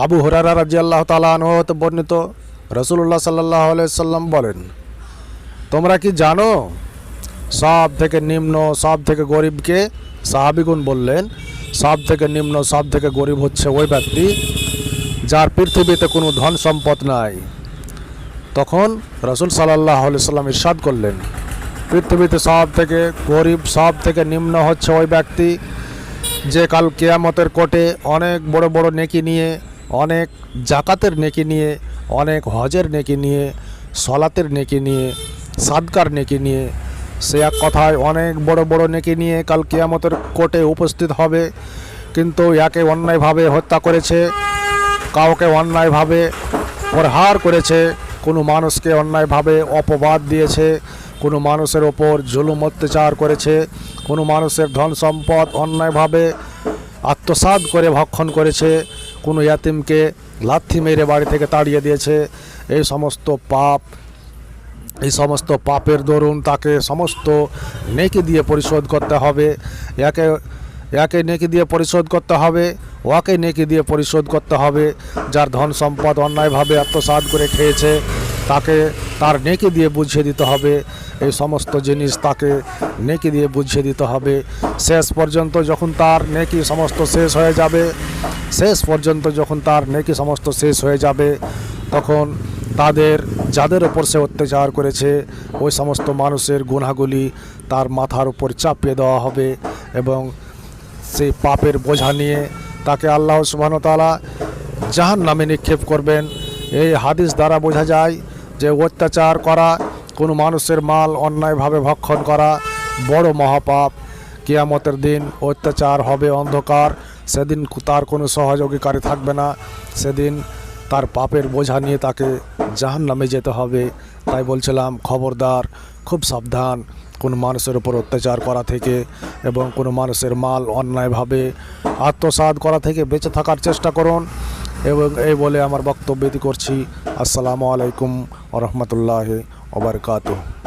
আবু হুরায়রা রাদিয়াল্লাহু তাআলা আনহু হতে বর্ণিত, রাসূলুল্লাহ সাল্লাল্লাহু আলাইহি সাল্লাম বলেন, তোমরা কি জানো সব থেকে নিম্ন সব থেকে গরিবকে? সাহাবীগণ বললেন, সব থেকে নিম্ন সব থেকে গরিব হচ্ছে ওই ব্যক্তি যার পৃথিবীতে কোনো ধন সম্পদ নাই। তখন রাসূল সাল্লাল্লাহু আলাইহি সাল্লাম ইরশাদ করলেন, পৃথিবীতে সব থেকে গরিব সব থেকে নিম্ন হচ্ছে ওই ব্যক্তি যে কাল কিয়ামতের কোর্টে অনেক বড় বড় নেকি নিয়ে, অনেক জাকাতের নেকি নিয়ে, অনেক হজের নেকি নিয়ে, সলাতের নেকি নিয়ে, সাদকার নেকি নিয়ে, সে এক কথায় অনেক বড় বড় নেকি নিয়ে কাল কিয়ামতের কোর্টে উপস্থিত হবে, কিন্তু একে অন্যায়ভাবে হত্যা করেছে, কাউকে অন্যায়ভাবে প্রহার করেছে, কোনো মানুষকে অন্যায়ভাবে অপবাদ দিয়েছে, কোনো মানুষের ওপর জুলুম অত্যাচার করেছে, কোনো মানুষের ধন সম্পদ অন্যায়ভাবে আত্মসাৎ করে ভক্ষণ করেছে, কোনো ইয়াতিমকে লাথি মেরে বাড়ি থেকে তাড়িয়ে দিয়েছে। এই সমস্ত পাপের দরুন তাকে সমস্ত নেকি দিয়ে পরিশোধ করতে হবে। একে নেকি দিয়ে পরিশোধ করতে হবে, ওকে নেকি দিয়ে পরিশোধ করতে হবে। যার ধন সম্পদ অন্যায়ভাবে আত্মসাৎ করে খেয়েছে তাকে তার নেকি দিয়ে বুঝিয়ে দিতে হবে। এই সমস্ত জিনিস তাকে নেকি দিয়ে বুঝিয়ে দিতে হবে। শেষ পর্যন্ত যখন তার নেকি সমস্ত শেষ হয়ে যাবে, তখন যাদের ওপর সে অত্যাচার করেছে ওই সমস্ত মানুষের গুনাহগুলি তার মাথার উপর চাপিয়ে দেওয়া হবে এবং সেই পাপের বোঝা নিয়ে তাকে আল্লাহ সুবহানাহু ওয়া তাআলা জাহান্নামে নিক্ষেপ করবেন। এই হাদিস দ্বারা বোঝা যায় যে অত্যাচার করা, কোনো মানুষের মাল অন্যায়ভাবে ভক্ষণ করা বড় মহাপাপ। কিয়ামতের দিন অত্যাচার হবে অন্ধকার, সেদিন তার কোনো সহযোগীকারী থাকবে না, সেদিন তার পাপের বোঝা নিয়ে তাকে জাহান্নামে যেতে হবে। তাই বলছিলাম, খবরদার, খুব সাবধান কোনো মানুষের উপর অত্যাচার করা থেকে এবং কোনো মানুষের মাল অন্যায়ভাবে আত্মসাৎ করা থেকে বেঁচে থাকার চেষ্টা করুন। এবং এই বলে আমার বক্তব্য করছি। আসসালামু আলাইকুম ওয়া রাহমাতুল্লাহি ওয়া বারাকাতুহু।